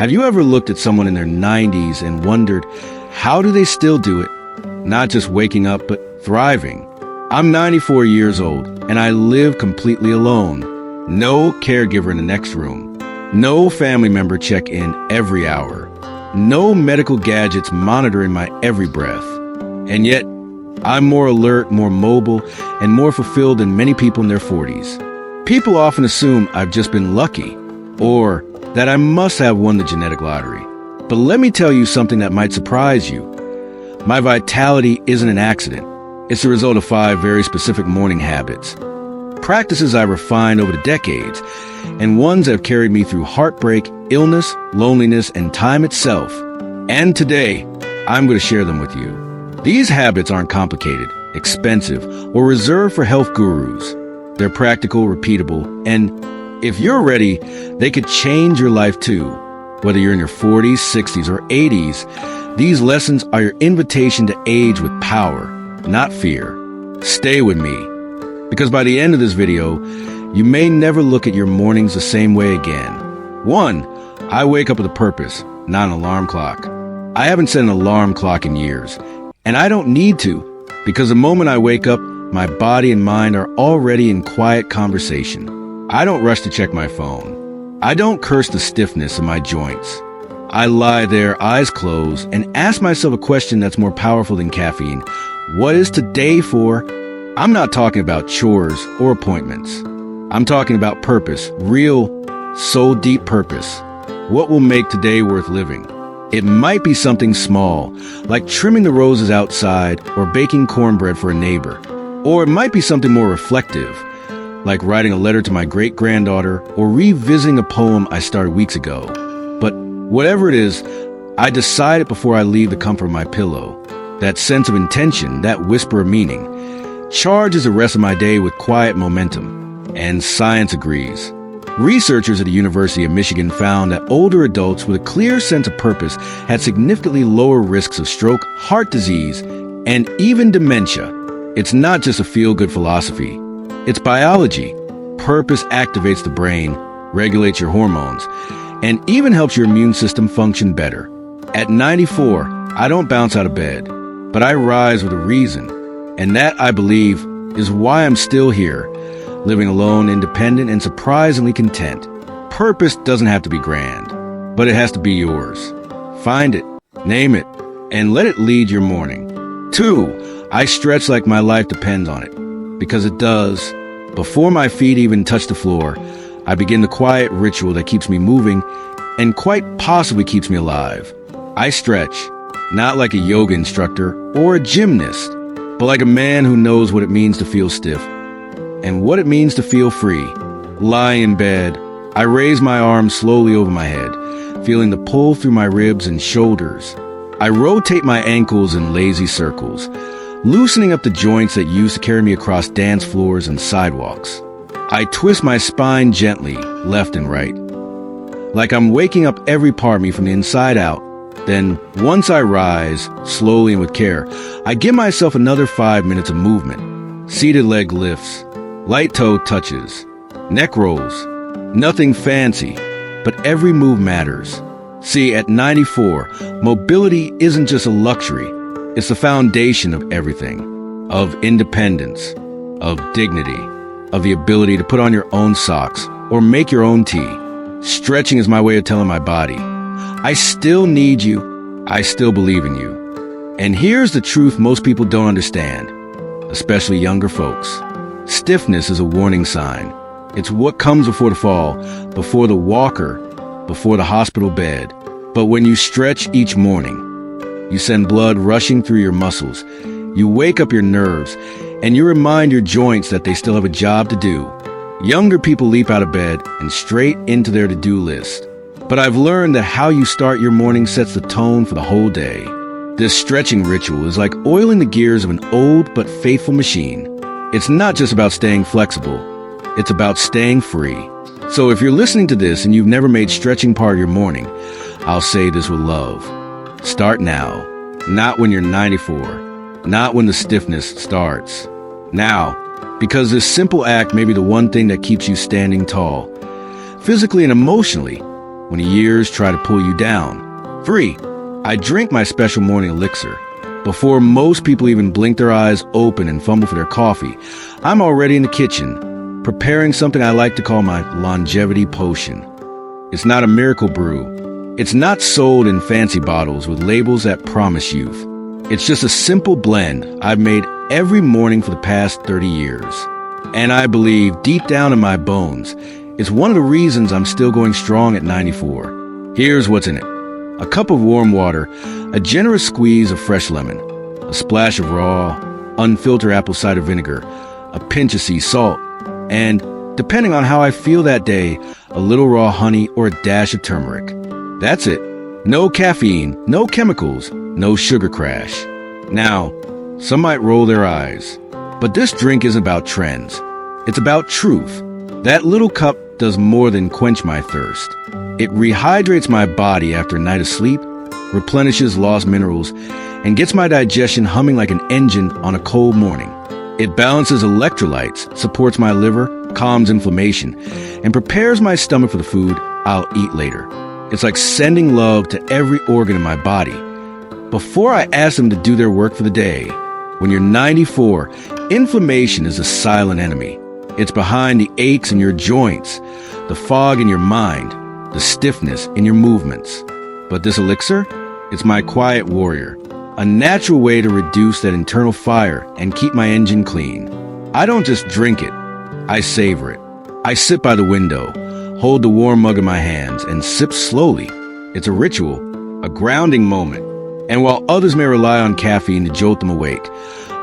Have you ever looked at someone in their 90s and wondered, how do they still do it? Not just waking up, but thriving. I'm 94 years old, and I live completely alone. No caregiver in the next room. No family member check-in every hour. No medical gadgets monitoring my every breath. And yet, I'm more alert, more mobile, and more fulfilled than many people in their 40s. People often assume I've just been lucky, or that I must have won the genetic lottery. But let me tell you something that might surprise you. My vitality isn't an accident. It's the result of 5 very specific morning habits. Practices I refined over the decades, and ones that have carried me through heartbreak, illness, loneliness, and time itself. And today, I'm going to share them with you. These habits aren't complicated, expensive, or reserved for health gurus. They're practical, repeatable, and if you're ready, they could change your life too. Whether you're in your 40s, 60s, or 80s, these lessons are your invitation to age with power, not fear. Stay with me, because by the end of this video, you may never look at your mornings the same way again. 1. I wake up with a purpose, not an alarm clock. I haven't set an alarm clock in years, and I don't need to, because the moment I wake up, my body and mind are already in quiet conversation. I don't rush to check my phone. I don't curse the stiffness of my joints. I lie there, eyes closed, and ask myself a question that's more powerful than caffeine. What is today for? I'm not talking about chores or appointments. I'm talking about purpose, real, soul-deep purpose. What will make today worth living? It might be something small, like trimming the roses outside or baking cornbread for a neighbor. Or it might be something more reflective, like writing a letter to my great-granddaughter or revisiting a poem I started weeks ago. But whatever it is, I decide it before I leave the comfort of my pillow. That sense of intention, that whisper of meaning, charges the rest of my day with quiet momentum. And science agrees. Researchers at the University of Michigan found that older adults with a clear sense of purpose had significantly lower risks of stroke, heart disease, and even dementia. It's not just a feel-good philosophy. It's biology. Purpose activates the brain, regulates your hormones, and even helps your immune system function better. At 94, I don't bounce out of bed, but I rise with a reason. And that, I believe, is why I'm still here, living alone, independent, and surprisingly content. Purpose doesn't have to be grand, but it has to be yours. Find it, name it, and let it lead your morning. 2, I stretch like my life depends on it. Because it does. Before my feet even touch the floor, I begin the quiet ritual that keeps me moving and quite possibly keeps me alive. I stretch, not like a yoga instructor or a gymnast, but like a man who knows what it means to feel stiff and what it means to feel free. Lying in bed, I raise my arms slowly over my head, feeling the pull through my ribs and shoulders. I rotate my ankles in lazy circles, loosening up the joints that used to carry me across dance floors and sidewalks. I twist my spine gently, left and right, like I'm waking up every part of me from the inside out. Then, once I rise, slowly and with care, I give myself another 5 minutes of movement. Seated leg lifts, light toe touches, neck rolls. Nothing fancy, but every move matters. See, at 94, mobility isn't just a luxury. It's the foundation of everything, of independence, of dignity, of the ability to put on your own socks or make your own tea. Stretching is my way of telling my body, I still need you, I still believe in you. And here's the truth most people don't understand, especially younger folks. Stiffness is a warning sign. It's what comes before the fall, before the walker, before the hospital bed. But when you stretch each morning, you send blood rushing through your muscles. You wake up your nerves, and you remind your joints that they still have a job to do. Younger people leap out of bed and straight into their to-do list. But I've learned that how you start your morning sets the tone for the whole day. This stretching ritual is like oiling the gears of an old but faithful machine. It's not just about staying flexible. It's about staying free. So if you're listening to this and you've never made stretching part of your morning, I'll say this with love. Start now, not when you're 94, not when the stiffness starts. Now, because this simple act may be the one thing that keeps you standing tall, physically and emotionally, when the years try to pull you down. 3. I drink my special morning elixir. Before most people even blink their eyes open and fumble for their coffee, I'm already in the kitchen, preparing something I like to call my longevity potion. It's not a miracle brew. It's not sold in fancy bottles with labels that promise youth. It's just a simple blend I've made every morning for the past 30 years. And I believe deep down in my bones, it's one of the reasons I'm still going strong at 94. Here's what's in it. A cup of warm water, a generous squeeze of fresh lemon, a splash of raw, unfiltered apple cider vinegar, a pinch of sea salt, and, depending on how I feel that day, a little raw honey or a dash of turmeric. That's it. No caffeine, no chemicals, no sugar crash. Now, some might roll their eyes, but this drink isn't about trends. It's about truth. That little cup does more than quench my thirst. It rehydrates my body after a night of sleep, replenishes lost minerals, and gets my digestion humming like an engine on a cold morning. It balances electrolytes, supports my liver, calms inflammation, and prepares my stomach for the food I'll eat later. It's like sending love to every organ in my body. Before I ask them to do their work for the day, when you're 94, inflammation is a silent enemy. It's behind the aches in your joints, the fog in your mind, the stiffness in your movements. But this elixir, it's my quiet warrior, a natural way to reduce that internal fire and keep my engine clean. I don't just drink it, I savor it. I sit by the window, hold the warm mug in my hands, and sip slowly. It's a ritual, a grounding moment. And while others may rely on caffeine to jolt them awake,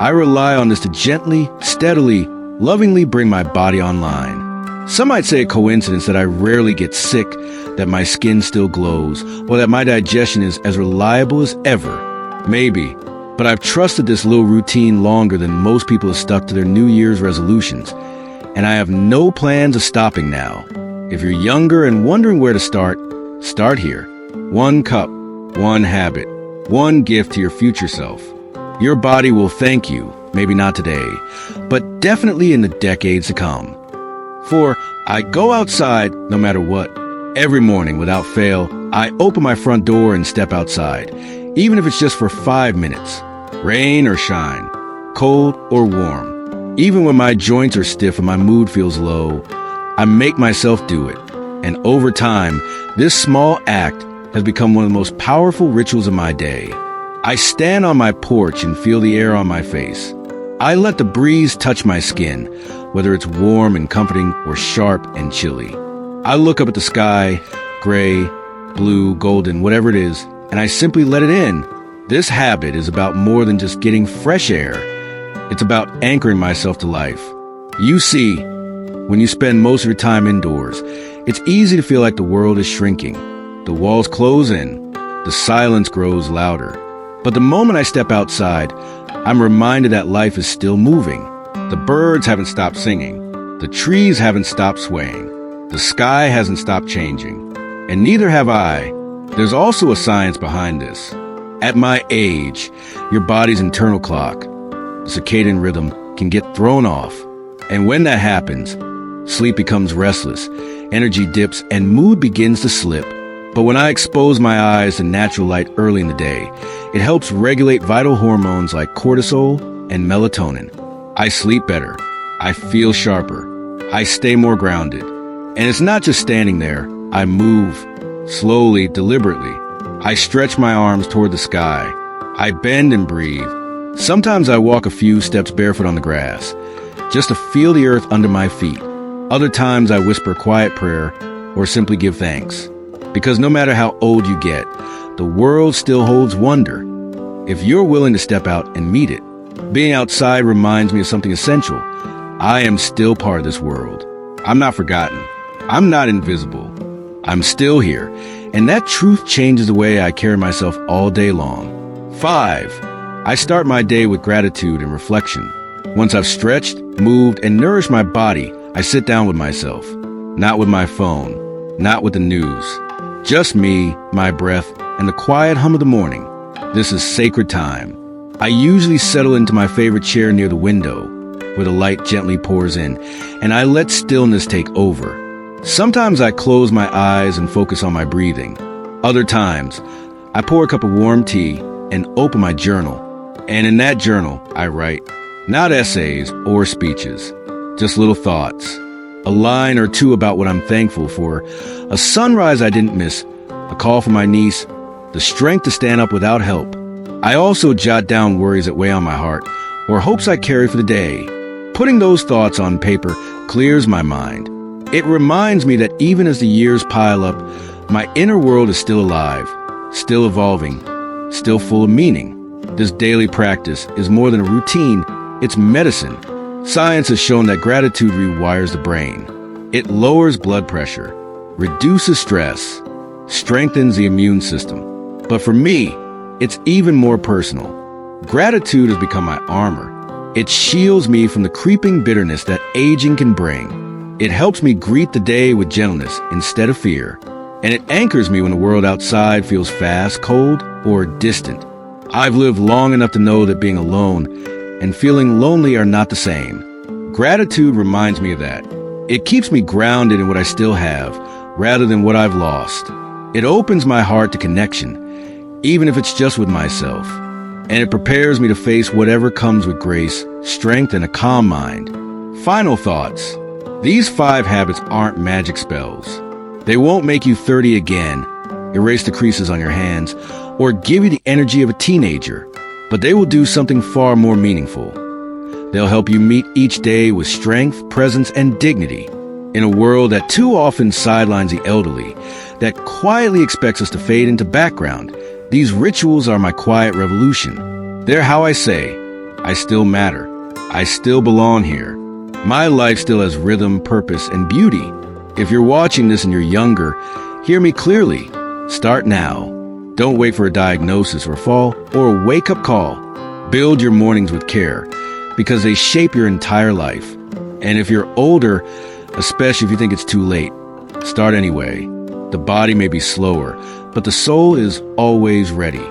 I rely on this to gently, steadily, lovingly bring my body online. Some might say a coincidence that I rarely get sick, that my skin still glows, or that my digestion is as reliable as ever. Maybe, but I've trusted this little routine longer than most people have stuck to their New Year's resolutions, and I have no plans of stopping now. If you're younger and wondering where to start here. One cup, one habit, one gift to your future self. Your body will thank you, maybe not today, but definitely in the decades to come. For I go outside no matter what. Every morning, without fail, I open my front door and step outside, even if it's just for 5 minutes. Rain or shine, cold or warm. Even when my joints are stiff and my mood feels low, I make myself do it. And over time, this small act has become one of the most powerful rituals of my day. I stand on my porch and feel the air on my face. I let the breeze touch my skin, whether it's warm and comforting or sharp and chilly. I look up at the sky, gray, blue, golden, whatever it is, and I simply let it in. This habit is about more than just getting fresh air. It's about anchoring myself to life. You see, when you spend most of your time indoors, it's easy to feel like the world is shrinking. The walls close in, the silence grows louder. But the moment I step outside, I'm reminded that life is still moving. The birds haven't stopped singing. The trees haven't stopped swaying. The sky hasn't stopped changing. And neither have I. There's also a science behind this. At my age, your body's internal clock, the circadian rhythm, can get thrown off. And when that happens, sleep becomes restless, energy dips, and mood begins to slip. But when I expose my eyes to natural light early in the day, it helps regulate vital hormones like cortisol and melatonin. I sleep better. I feel sharper. I stay more grounded. And it's not just standing there. I move, slowly, deliberately. I stretch my arms toward the sky. I bend and breathe. Sometimes I walk a few steps barefoot on the grass, just to feel the earth under my feet. Other times I whisper a quiet prayer or simply give thanks. Because no matter how old you get, the world still holds wonder. If you're willing to step out and meet it. Being outside reminds me of something essential. I am still part of this world. I'm not forgotten. I'm not invisible. I'm still here. And that truth changes the way I carry myself all day long. 5. I start my day with gratitude and reflection. Once I've stretched, moved, and nourished my body, I sit down with myself. Not with my phone. Not with the news. Just me, my breath, and the quiet hum of the morning. This is sacred time. I usually settle into my favorite chair near the window, where the light gently pours in, and I let stillness take over. Sometimes I close my eyes and focus on my breathing. Other times, I pour a cup of warm tea and open my journal. And in that journal, I write, not essays or speeches, just little thoughts. A line or two about what I'm thankful for, a sunrise I didn't miss, a call from my niece, the strength to stand up without help. I also jot down worries that weigh on my heart, or hopes I carry for the day. Putting those thoughts on paper clears my mind. It reminds me that even as the years pile up, my inner world is still alive, still evolving, still full of meaning. This daily practice is more than a routine, it's medicine. Science has shown that gratitude rewires the brain. It lowers blood pressure, reduces stress, strengthens the immune system. But for me, it's even more personal. Gratitude has become my armor. It shields me from the creeping bitterness that aging can bring. It helps me greet the day with gentleness instead of fear. And it anchors me when the world outside feels fast, cold, or distant. I've lived long enough to know that being alone and feeling lonely are not the same. Gratitude reminds me of that. It keeps me grounded in what I still have, rather than what I've lost. It opens my heart to connection, even if it's just with myself. And it prepares me to face whatever comes with grace, strength, and a calm mind. Final thoughts. These 5 habits aren't magic spells. They won't make you 30 again, erase the creases on your hands, or give you the energy of a teenager. But they will do something far more meaningful. They'll help you meet each day with strength, presence, and dignity. In a world that too often sidelines the elderly, that quietly expects us to fade into background, these rituals are my quiet revolution. They're how I say, I still matter. I still belong here. My life still has rhythm, purpose, and beauty. If you're watching this and you're younger, hear me clearly. Start now. Don't wait for a diagnosis or fall or a wake-up call. Build your mornings with care, because they shape your entire life. And if you're older, especially if you think it's too late, start anyway. The body may be slower, but the soul is always ready.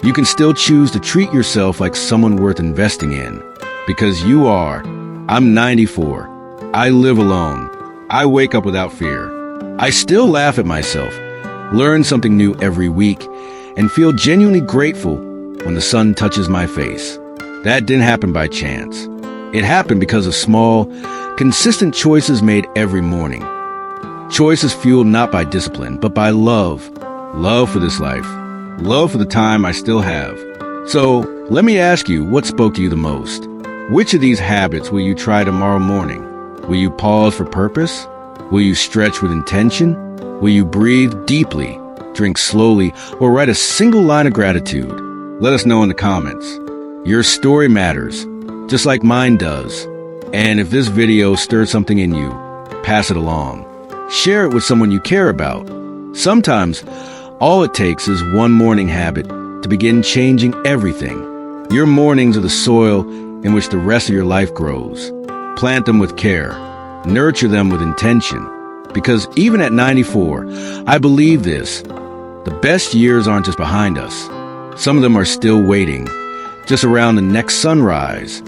You can still choose to treat yourself like someone worth investing in, because you are. I'm 94. I live alone. I wake up without fear. I still laugh at myself, learn something new every week, and feel genuinely grateful when the sun touches my face. That didn't happen by chance. It happened because of small, consistent choices made every morning. Choices fueled not by discipline, but by love. Love for this life. Love for the time I still have. So, let me ask you, what spoke to you the most? Which of these habits will you try tomorrow morning? Will you pause for purpose? Will you stretch with intention? Will you breathe deeply, drink slowly, or write a single line of gratitude? Let us know in the comments. Your story matters, just like mine does. And if this video stirred something in you, pass it along. Share it with someone you care about. Sometimes, all it takes is one morning habit to begin changing everything. Your mornings are the soil in which the rest of your life grows. Plant them with care. Nurture them with intention. Because even at 94, I believe this. The best years aren't just behind us. Some of them are still waiting, just around the next sunrise.